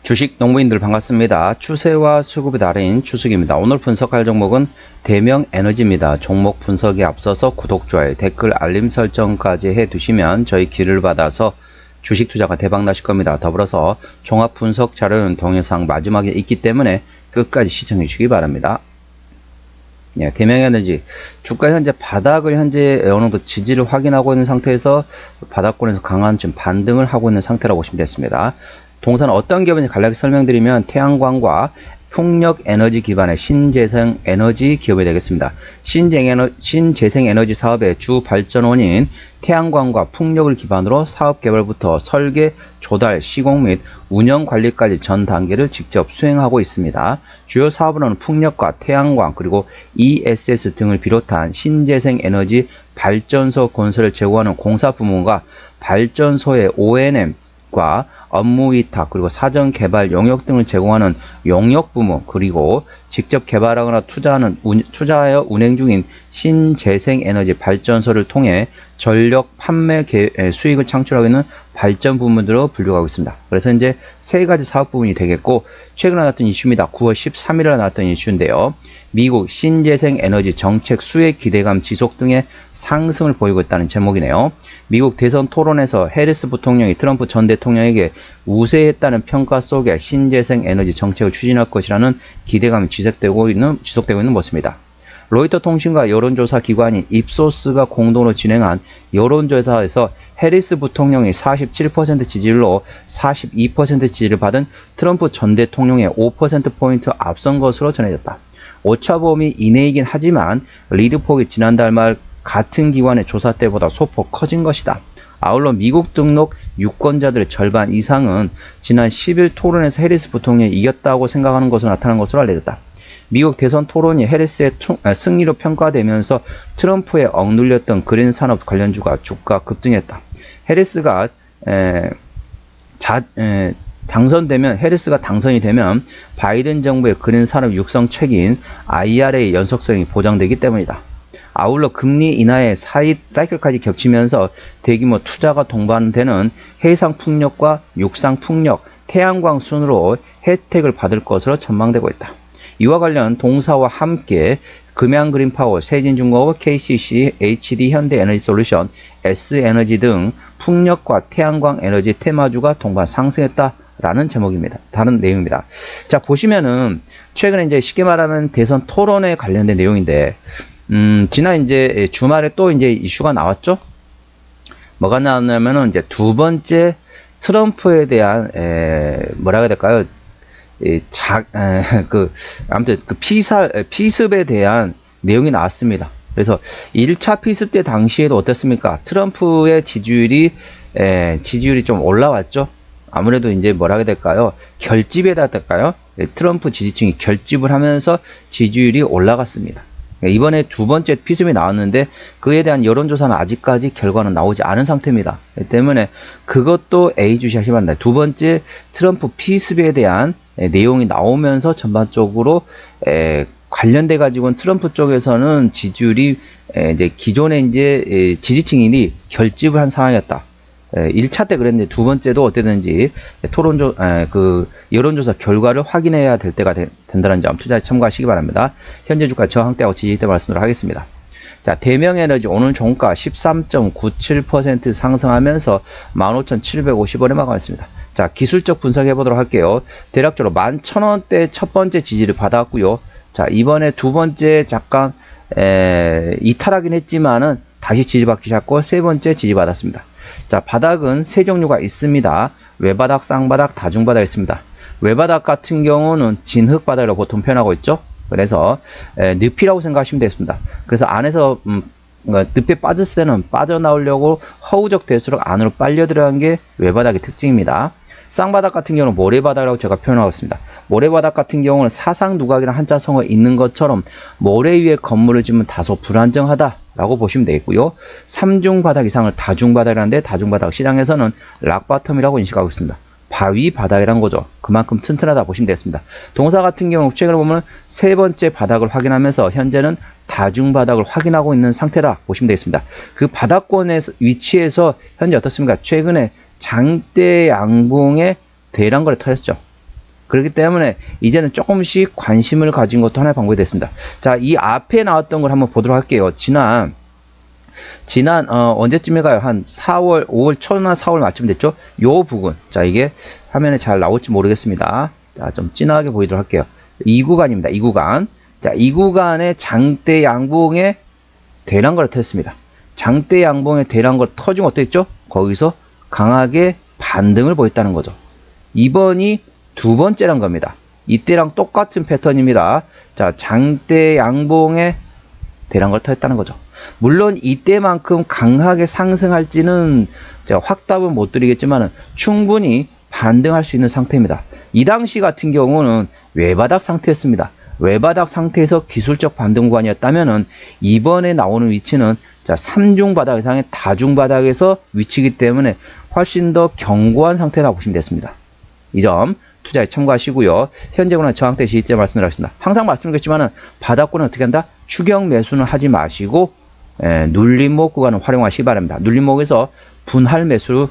주식 농부인들 반갑습니다. 추세와 수급이 다른 추석입니다. 오늘 분석할 종목은 대명에너지입니다. 종목 분석에 앞서서 구독, 좋아요, 댓글, 알림 설정까지 해두시면 저희 길을 받아서 주식 투자가 대박 나실 겁니다. 더불어서 종합 분석 자료는 동영상 마지막에 있기 때문에 끝까지 시청해 주시기 바랍니다. 예, 대명에너지 주가 현재 바닥을 현재 어느 정도 지지를 확인하고 있는 상태에서 바닥권에서 강한 좀 반등을 하고 있는 상태라고 보시면 되겠습니다. 동사는 어떤 기업인지 간략히 설명드리면 태양광과 풍력에너지 기반의 신재생에너지 기업이 되겠습니다. 신재생에너지 사업의 주 발전원인 태양광과 풍력을 기반으로 사업 개발부터 설계, 조달, 시공 및 운영 관리까지 전 단계를 직접 수행하고 있습니다. 주요 사업으로는 풍력과 태양광 그리고 ESS 등을 비롯한 신재생에너지 발전소 건설을 제공하는 공사 부문과 발전소의 O&M 과 업무 위탁 그리고 사전 개발 용역 등을 제공하는 용역 부문 그리고 직접 개발하거나 투자하여 운행 중인 신재생에너지 발전소를 통해 전력 판매 수익을 창출하고 있는 발전 부문으로 분류하고 있습니다. 그래서 이제 세 가지 사업 부문이 되겠고 최근에 나왔던 이슈입니다. 9월 13일에 나왔던 이슈인데요. 미국 신재생에너지 정책 수혜 기대감 지속 등의 상승을 보이고 있다는 제목이네요. 미국 대선 토론에서 해리스 부통령이 트럼프 전 대통령에게 우세했다는 평가 속에 신재생에너지 정책을 추진할 것이라는 기대감이 지속되고 있는 모습입니다. 로이터 통신과 여론조사 기관인 입소스가 공동으로 진행한 여론조사에서 해리스 부통령이 47% 지지율로 42% 지지를 받은 트럼프 전 대통령의 5%포인트 앞선 것으로 전해졌다. 오차범위 이내이긴 하지만 리드폭이 지난달 말 같은 기관의 조사 때보다 소폭 커진 것이다. 아울러 미국 등록 유권자들의 절반 이상은 지난 10일 토론에서 해리스 부통령이 이겼다고 생각하는 것으로 나타난 것으로 알려졌다. 미국 대선 토론이 해리스의 승리로 평가되면서 트럼프에 억눌렸던 그린 산업 관련주가 주가 급등했다. 해리스가 해리스가 당선이 되면 바이든 정부의 그린 산업 육성책인 IRA 연속성이 보장되기 때문이다. 아울러 금리 인하의 사이클까지 겹치면서 대규모 투자가 동반되는 해상 풍력과 육상 풍력, 태양광 순으로 혜택을 받을 것으로 전망되고 있다. 이와 관련 동사와 함께 금양 그린파워, 세진중공업, KCC, HD 현대에너지솔루션, S에너지 등 풍력과 태양광 에너지 테마주가 동반 상승했다라는 제목입니다. 다른 내용입니다. 자, 보시면은 최근에 이제 쉽게 말하면 대선 토론에 관련된 내용인데 지난 이제 주말에 또 이제 이슈가 나왔죠? 뭐가 나왔냐면은 이제 두 번째 트럼프에 대한 뭐라 해야 될까요? 아무튼 그 피습에 대한 내용이 나왔습니다. 그래서 1차 피습 때 당시에도 어땠습니까? 트럼프의 지지율이 좀 올라왔죠? 아무래도 이제 뭐라 해야 될까요? 결집에다 될까요? 트럼프 지지층이 결집을 하면서 지지율이 올라갔습니다. 이번에 두 번째 피습이 나왔는데 그에 대한 여론조사는 아직까지 결과는 나오지 않은 상태입니다. 때문에 그것도 A주시하시면 합니다. 두 번째 트럼프 피습에 대한 내용이 나오면서 전반적으로 관련돼 가지고는 트럼프 쪽에서는 지지율이 이제 기존에 이제 지지층이 결집을 한 상황이었다. 1차 때 그랬는데 두 번째도 어땠는지 여론조사 결과를 확인해야 될 때가 된다는 점 투자에 참고하시기 바랍니다. 현재 주가 저항대하고 지지대 말씀드리도록 하겠습니다. 자, 대명에너지 오늘 종가 13.97% 상승하면서 15,750원에 마감했습니다. 자, 기술적 분석해 보도록 할게요. 대략적으로 11,000원대 첫 번째 지지를 받았고요. 자, 이번에 두 번째 잠깐 이탈하긴 했지만은 다시 지지받기 시작하고 세 번째 지지받았습니다. 자, 바닥은 세 종류가 있습니다. 외바닥, 쌍바닥, 다중바닥이 있습니다. 외바닥 같은 경우는 진흙바닥이라고 보통 표현하고 있죠. 그래서 늪이라고 생각하시면 되겠습니다. 그래서 안에서 늪에 빠졌을 때는 빠져나오려고 허우적 될수록 안으로 빨려 들어간 게 외바닥의 특징입니다. 쌍바닥 같은 경우는 모래바닥이라고 제가 표현하고 있습니다. 모래바닥 같은 경우는 사상누각이라는 한자성어 있는 것처럼 모래 위에 건물을 짓면 다소 불안정하다라고 보시면 되겠고요. 3중바닥 이상을 다중바닥이라는데 다중바닥 시장에서는 락바텀이라고 인식하고 있습니다. 바위 바닥이란 거죠. 그만큼 튼튼하다 보시면 되겠습니다. 동사 같은 경우 최근에 보면 세 번째 바닥을 확인하면서 현재는 다중바닥을 확인하고 있는 상태다 보시면 되겠습니다. 그 바닥권의 위치에서 현재 어떻습니까? 최근에 장대 양봉의 대량거래 터졌죠. 그렇기 때문에 이제는 조금씩 관심을 가진 것도 하나의 방법이 됐습니다. 자, 이 앞에 나왔던 걸 한번 보도록 할게요. 지난 언제쯤일까요? 한 4월, 5월 초나 4월 말쯤 됐죠? 요 부분. 자, 이게 화면에 잘 나올지 모르겠습니다. 자, 좀 진하게 보이도록 할게요. 이 구간입니다. 이 구간. 자, 이 구간에 장대 양봉에 대량거를 터졌습니다. 장대 양봉에 대량거를 터지면 어땠죠? 거기서 강하게 반등을 보였다는 거죠. 이번이 두 번째란 겁니다. 이때랑 똑같은 패턴입니다. 자, 장대 양봉에 대량거를 터졌다는 거죠. 물론 이때만큼 강하게 상승할지는 제가 확답은 못 드리겠지만 충분히 반등할 수 있는 상태입니다. 이 당시 같은 경우는 외바닥 상태였습니다. 외바닥 상태에서 기술적 반등 구간이었다면은 이번에 나오는 위치는 자, 3중 바닥 이상의 다중 바닥에서 위치이기 때문에 훨씬 더 견고한 상태라고 보시면 됐습니다. 이 점 투자에 참고하시고요. 현재구나 저항대 지지대 말씀을 하십니다. 항상 말씀드렸지만은 바닥구는 어떻게 한다? 추격 매수는 하지 마시고 눌림목 구간을 활용하시기 바랍니다. 눌림목에서 분할 매수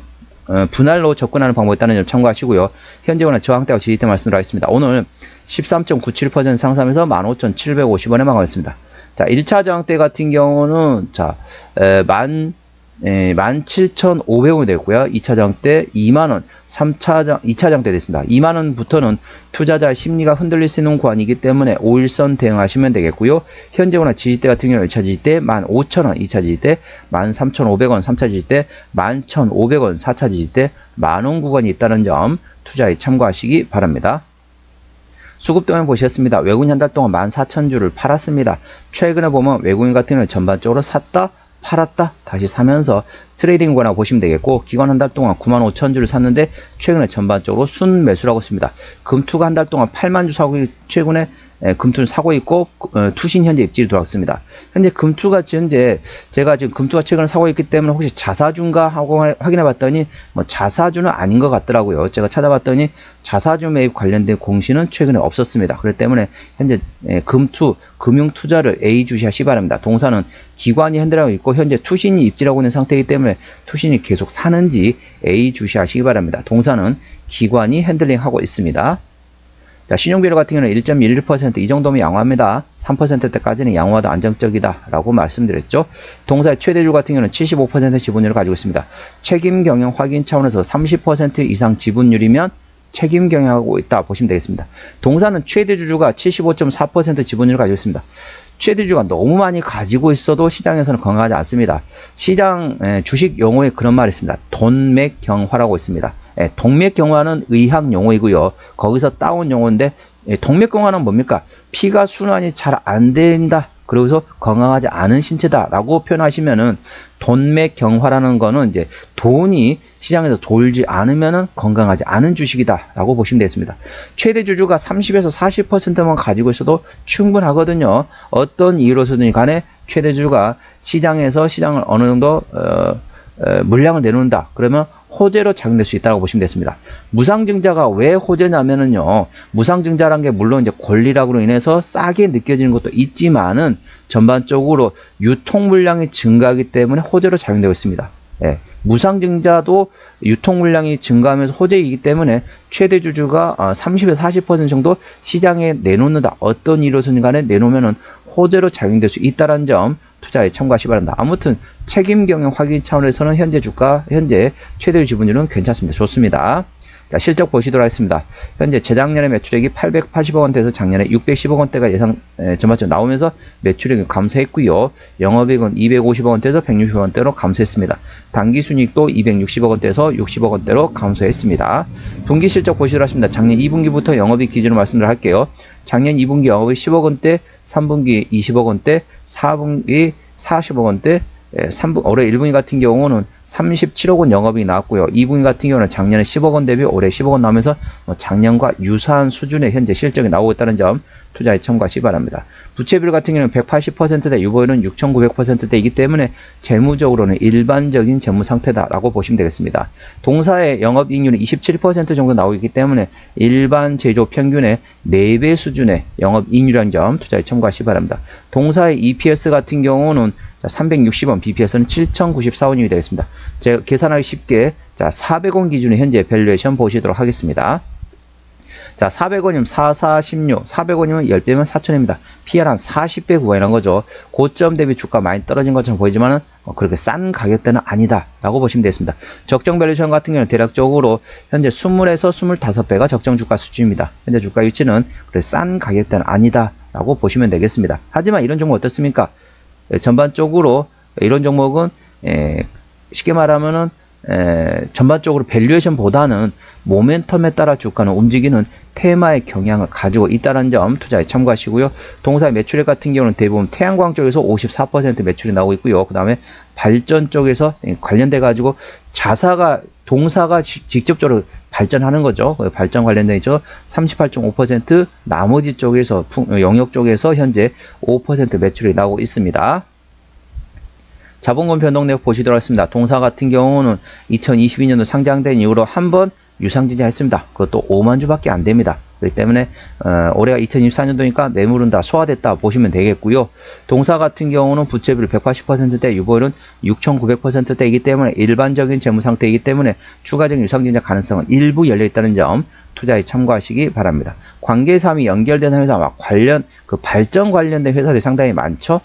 분할로 접근하는 방법이 있다는 점 참고하시고요. 현재구나 저항대와 지지대 말씀을 하겠습니다. 오늘 13.97% 상승하면서 15,750원에 마감했습니다. 자, 1차 저항대 같은 경우는 자, 17,500원이 되고요. 2차 저항대 2만원, 2차 저항대 됐습니다. 2만원부터는 투자자 심리가 흔들릴 수 있는 구간이기 때문에 5일선 대응하시면 되겠고요. 현재구나 지지대 같은 경우는 1차 지지대 15,000원, 2차 지지대 13,500원, 3차 지지대 11,500원, 4차 지지대 만원 구간이 있다는 점 투자에 참고하시기 바랍니다. 수급 동향 보셨습니다. 외국인 한 달 동안 14,000주를 팔았습니다. 최근에 보면 외국인 같은 경우는 전반적으로 샀다, 팔았다, 다시 사면서 트레이딩 구간이라고 보시면 되겠고, 기관 한 달 동안 95,000주를 샀는데 최근에 전반적으로 순 매수라고 했습니다. 금투가 한 달 동안 80,000주 사고 최근에 금투를 사고 있고 투신 현재 입질이 들어왔습니다. 현재 금투가 제가 지금 금투가 최근에 사고 있기 때문에 혹시 자사주인가 하고 확인해 봤더니 뭐 자사주는 아닌 것 같더라고요. 제가 찾아봤더니 자사주 매입 관련된 공시는 최근에 없었습니다. 그렇기 때문에 현재 금투 금융 투자를 A 주시하시 바랍니다. 동사는 기관이 핸들하고 있고 현재 투신이 입질하고 있는 상태이기 때문에 투신이 계속 사는지 A 주시하시기 바랍니다. 동사는 기관이 핸들링하고 있습니다. 자, 신용비율 같은 경우는 1.11%, 이 정도면 양호합니다. 3%대까지는 양호하다 안정적이다 라고 말씀드렸죠. 동사의 최대주 같은 경우는 75% 지분율을 가지고 있습니다. 책임 경영 확인 차원에서 30% 이상 지분율이면 책임 경영하고 있다 보시면 되겠습니다. 동사는 최대주주가 75.4% 지분율을 가지고 있습니다. 최대주주가 너무 많이 가지고 있어도 시장에서는 건강하지 않습니다. 시장 주식 용어에 그런 말이 있습니다. 돈맥경화라고 있습니다. 동맥경화는 의학 용어이고요. 거기서 따온 용어인데 동맥경화는 뭡니까? 피가 순환이 잘 안 된다. 그래서 건강하지 않은 신체다라고 표현하시면은 돈맥경화라는 거는 이제 돈이 시장에서 돌지 않으면은 건강하지 않은 주식이다라고 보시면 되겠습니다. 최대 주주가 30에서 40%만 가지고 있어도 충분하거든요. 어떤 이유로서든 간에 최대 주주가 시장에서 시장을 어느 정도 물량을 내놓는다. 그러면 호재로 작용될 수 있다고 보시면 됐습니다. 무상증자가 왜 호재냐면은요, 무상증자란 게 물론 이제 권리락으로 인해서 싸게 느껴지는 것도 있지만은 전반적으로 유통 물량이 증가하기 때문에 호재로 작용되고 있습니다. 무상증자도 유통 물량이 증가하면서 호재이기 때문에 최대 주주가 30에서 40% 정도 시장에 내놓는다. 어떤 이유로든 간에 내놓으면은 호재로 작용될 수 있다는 점 투자에 참고하시기 바랍니다. 아무튼 책임 경영 확인 차원에서는 현재 주가, 현재 최대 지분율은 괜찮습니다. 좋습니다. 자, 실적 보시도록 하겠습니다. 현재 재작년에 매출액이 880억 원대에서 작년에 610억 원대가 예상 전반적으로 나오면서 매출액이 감소했고요. 영업이익은 250억 원대에서 160억 원대로 감소했습니다. 당기순이익도 260억 원대에서 60억 원대로 감소했습니다. 분기 실적 보시도록 하겠습니다. 작년 2분기부터 영업이익 기준으로 말씀을 할게요. 작년 2분기 영업이 10억 원대, 3분기 20억 원대, 4분기 40억 원대, 올해 1분기 같은 경우는 37억 원 영업이익이 나왔고요. 2분기 같은 경우는 작년에 10억 원 대비 올해 10억 원 나오면서 작년과 유사한 수준의 현재 실적이 나오고 있다는 점 투자에 참고하시기 바랍니다. 부채비율 같은 경우는 180%대, 유보율은 6,900%대이기 때문에 재무적으로는 일반적인 재무 상태다라고 보시면 되겠습니다. 동사의 영업이익률은 27% 정도 나오고 있기 때문에 일반 제조 평균의 4배 수준의 영업이익률이라는 점 투자에 참고하시기 바랍니다. 동사의 EPS 같은 경우는 360원, BPS는 7,094원이 되겠습니다. 제가 계산하기 쉽게 400원 기준의 현재 밸류에이션 보시도록 하겠습니다. 자, 400원이면 4416, 400원이면 10배면 4,000원입니다. PR 한 40배 구간이란 거죠. 고점 대비 주가 많이 떨어진 것처럼 보이지만은 그렇게 싼 가격대는 아니다 라고 보시면 되겠습니다. 적정 밸류에이션 같은 경우는 대략적으로 현재 20에서 25배가 적정 주가 수준입니다. 현재 주가 위치는 그래 싼 가격대는 아니다 라고 보시면 되겠습니다. 하지만 이런 종목 어떻습니까? 전반적으로 이런 종목은 쉽게 말하면은 전반적으로 밸류에이션보다는 모멘텀에 따라 주가는 움직이는 테마의 경향을 가지고 있다는 점 투자에 참고하시고요. 동사 매출액 같은 경우는 대부분 태양광 쪽에서 54% 매출이 나오고 있고요. 그 다음에 발전 쪽에서 관련돼 가지고 동사가 직접적으로 발전하는 거죠. 발전 관련돼 있죠. 38.5%, 나머지 쪽에서 영역 쪽에서 현재 5% 매출이 나오고 있습니다. 자본금 변동 내역 보시도록 하겠습니다. 동사 같은 경우는 2022년도 상장된 이후로 한 번 유상증자 했습니다. 그것도 5만 주밖에 안 됩니다. 그렇기 때문에 올해가 2024년도니까 매물은 다 소화됐다 보시면 되겠고요. 동사 같은 경우는 부채비율 180%대, 유보율은 6,900%대이기 때문에 일반적인 재무 상태이기 때문에 추가적인 유상증자 가능성은 일부 열려 있다는 점 투자에 참고하시기 바랍니다. 관계사항이 연결된 회사와 발전 관련된 회사들이 상당히 많죠.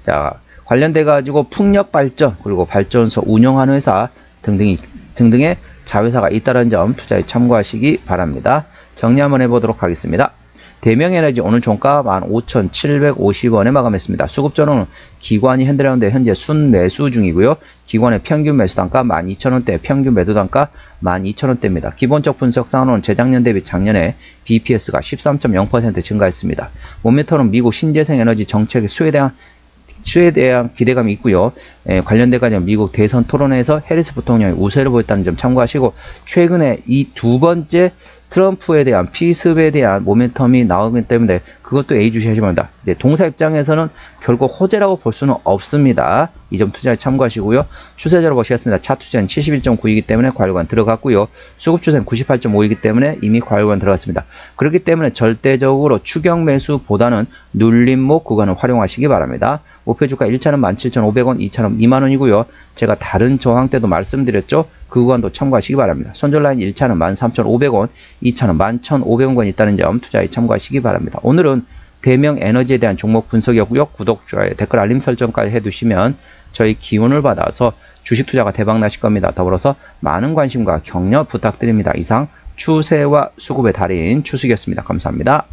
자, 관련돼 가지고 풍력 발전 그리고 발전소 운영하는 회사 등등의 자회사가 있다는 점 투자에 참고하시기 바랍니다. 정리 한번 해보도록 하겠습니다. 대명에너지 오늘 종가 15,750원에 마감했습니다. 수급전원은 기관이 핸들하는데 현재 순매수 중이고요. 기관의 평균 매수 단가 12,000원대, 평균 매도 단가 12,000원대입니다. 기본적 분석상으로는 재작년 대비 작년에 BPS가 13.0% 증가했습니다. 모멘텀은 미국 신재생에너지 정책의 수혜에 대한 기대감이 있고요. 관련돼 가지고 미국 대선 토론회에서 해리스 부통령이 우세를 보였다는 점 참고하시고 최근에 이 두 번째 트럼프에 대한 피습에 대한 모멘텀이 나오기 때문에 그것도 예의주시하셔야 합니다. 동사 입장에서는 결국 호재라고 볼 수는 없습니다. 이 점 투자에 참고하시고요. 추세적으로 보시겠습니다. 차트 추세는 71.9이기 때문에 과열관 들어갔고요. 수급 추세는 98.5이기 때문에 이미 과열관 들어갔습니다. 그렇기 때문에 절대적으로 추격 매수보다는 눌림목 구간을 활용하시기 바랍니다. 목표주가 1차는 17,500원, 2차는 2만원이고요. 제가 다른 저항 때도 말씀드렸죠. 그 구간도 참고하시기 바랍니다. 손절라인 1차는 13,500원, 2차는 11,500원 있다는 점 투자에 참고하시기 바랍니다. 오늘은 대명 에너지에 대한 종목 분석이었고요. 구독, 좋아요, 댓글 알림 설정까지 해두시면 저희 기운을 받아서 주식 투자가 대박 나실 겁니다. 더불어서 많은 관심과 격려 부탁드립니다. 이상 추세와 수급의 달인 추석이었습니다. 감사합니다.